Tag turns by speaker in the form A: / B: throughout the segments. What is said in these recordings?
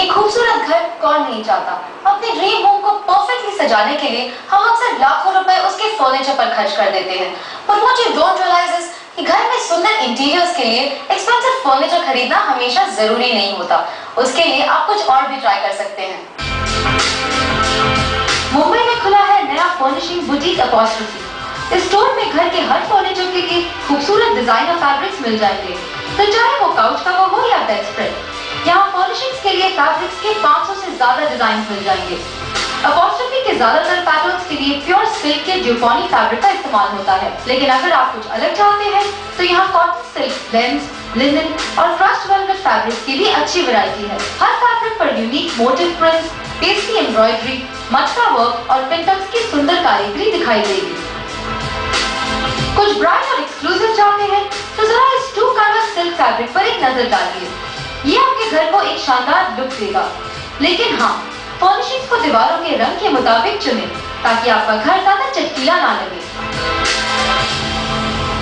A: एक खूबसूरत घर कौन नहीं चाहता। अपने ड्रीम होम को परफेक्टली सजाने के लिए हम अक्सर लाखों रुपए उसके फर्नीचर पर खर्च कर देते हैं। But what you don't realize is कि घर में सुंदर इंटीरियर्स के लिए एक्सपेंसिव फर्नीचर खरीदना हमेशा जरूरी नहीं होता। उसके लिए आप कुछ और भी ट्राई कर सकते हैं। मुंबई में खुला है नया फर्निशिंग बुटीक अपॉस्ट्रोफी। इस स्टोर में घर के हर फर्नीचर के लिए खूबसूरत डिजाइनर फैब्रिक्स मिल जाएंगे, तो चाहे वो काउच कवर हो या बेड स्प्रेड। यहाँ फर्निशिंग्स के लिए फैब्रिक्स के 500 से ज्यादा डिजाइन मिल जाएंगे। अपॉस्ट्रोफी के ज्यादातर पैटर्न्स के लिए प्योर सिल्क के ड्यूफॉनी फैब्रिक का इस्तेमाल होता है, लेकिन अगर आप कुछ अलग चाहते हैं तो यहाँ कॉटन सिल्क, लेंस, लिनन और क्रश्ड वेलवेट फैब्रिक्स की भी अच्छी वैरायटी है। हर फैब्रिक पर unique motive prints, pastry embroidery, मटका वर्क और पिंटक्स की सुंदर कारीगरी दिखाई देगी। कुछ ब्राइट और एक्सक्लूसिव चाहते हैं तो जरा इस 2 कलर सिल्क फैब्रिक पर एक नजर डालिए। ये आपके घर को एक शानदार लुक देगा, लेकिन हाँ, फर्निशिंग्स को दीवारों के रंग के मुताबिक चुनें ताकि आपका घर ज्यादा चटकीला ना लगे।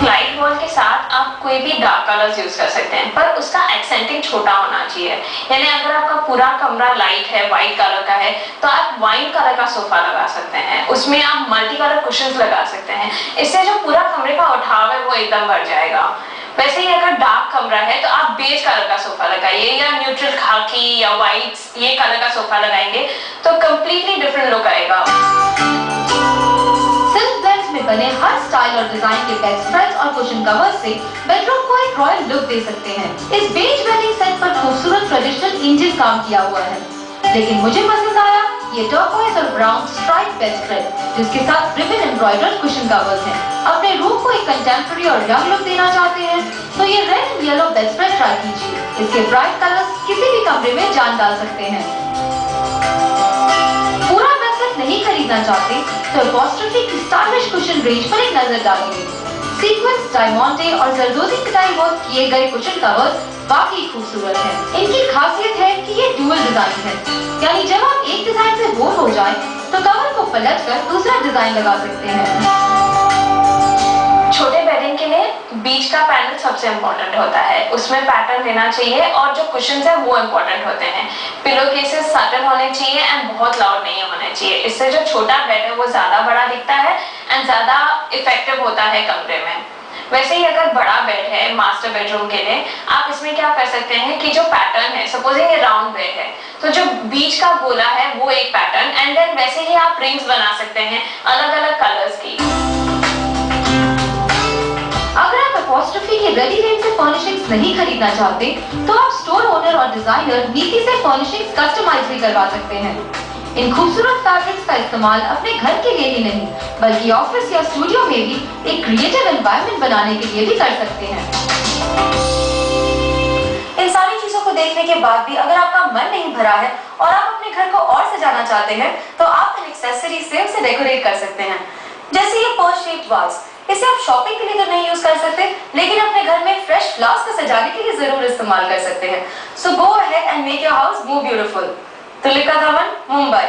B: लाइट वॉल के साथ आप कोई भी डार्क कलर्स यूज कर सकते हैं, पर उसका एक्सेंटिंग छोटा होना चाहिए। यानी अगर आपका पूरा कमरा लाइट है, व्हाइट कलर का है, तो आप वाइन कलर का सोफा लगा सकते हैं। उसमें आप मल्टी कलर कुशन्स लगा सकते हैं। इससे जो पूरा कमरे का उठाव है वो एकदम बढ़ जाएगा। वैसे ही अगर डार्क कमरा है तो आप बेज कलर का सोफा लगाइए, या न्यूट्रल खाकी या व्हाइट ये कलर का सोफा लगाएंगे तो कंप्लीटली डिफरेंट लुक आएगा।
A: सिल्क ब्लेंड्स में बने हर स्टाइल और डिजाइन के बेड स्प्रेड्स और कुशन कवर्स से बेडरूम को एक रॉयल लुक दे सकते हैं। इस बेज वेडिंग सेट पर खूबसूरत ट्रेडिशनल इंडियन काम किया हुआ है, लेकिन मुझे पसंद आया ये टर्कोइज और ब्राउन स्ट्राइप बेड स्प्रेड, जिसके साथ रिबन एम्ब्रॉयडर्ड कुशन कवर्स हैं। अपने रूम को एक कंटेम्पररी और यंग लुक देना चाहते हैं तो ये red and yellow bed spread try कीजिए। इसके ब्राइट कलर्स किसी भी कमरे में जान डाल सकते हैं। पूरा बेड सेट नहीं खरीदना चाहते तो अपॉस्ट्रोफी की स्टाइलिश कुशन रेंज पर एक नजर डालिए। सीक्वेंस, डायमंडे और जरदोजी कटाई वर्क किए गए कुशन कवर्स वाकई खूबसूरत हैं। इनकी खासियत है कि ये डुअल डिजाइन है, यानी जब आप एक डिजाइन से बोर हो जाएं, तो कवर को पलटकर दूसरा डिजाइन लगा सकते हैं।
B: छोटे बेडिंग के लिए बीच का पैनल सबसे इम्पोर्टेंट होता है, उसमें पैटर्न लेना चाहिए और जो कुशन्स है वो इम्पोर्टेंट होते हैं। पिलो केसेस सटल होने चाहिए एंड बहुत लाउड नहीं होने चाहिए। इससे जो छोटा बेड है वो ज्यादा बड़ा दिखता है एंड ज्यादा इफेक्टिव होता है कमरे में। वैसे ही अगर बड़ा बेड है मास्टर बेडरूम के लिए, आप इसमें क्या कर सकते हैं कि जो पैटर्न है, सपोजिंग ये राउंड बेड है तो जो बीच का गोला है वो एक पैटर्न, एंड देन वैसे ही आप रिंग्स बना सकते हैं अलग अलग कलर्स की।
A: अगर आप अपॉस्ट्रोफी के रेडी रेंज से फर्निशिंग्स नहीं खरीदना चाहते तो आप स्टोर ओनर और डिजाइनर नीति से फर्निशिंग्स कस्टमाइज भी करवा सकते हैं। इन खूबसूरत फैब्रिक्स का इस्तेमाल अपने घर के लिए ही नहीं बल्कि ऑफिस या स्टूडियो में भी एक क्रिएटिव एनवायरनमेंट बनाने के लिए भी कर सकते हैं। इन सारी चीजों को देखने के बाद भी अगर आपका मन नहीं भरा है और आप अपने घर को और सजाना चाहते हैं तो आप इन एक्सेसरीज से उसे डेकोरेट कर सकते हैं। जैसे ये पर्स शेप्ड वाज, इसे आप शॉपिंग के लिए तो नहीं यूज कर सकते, लेकिन अपने घर में फ्रेश फ्लावर्स को सजाने के लिए जरूर इस्तेमाल कर सकते हैं। So go ahead and make your house more beautiful. Tulika Dhawan, Mumbai.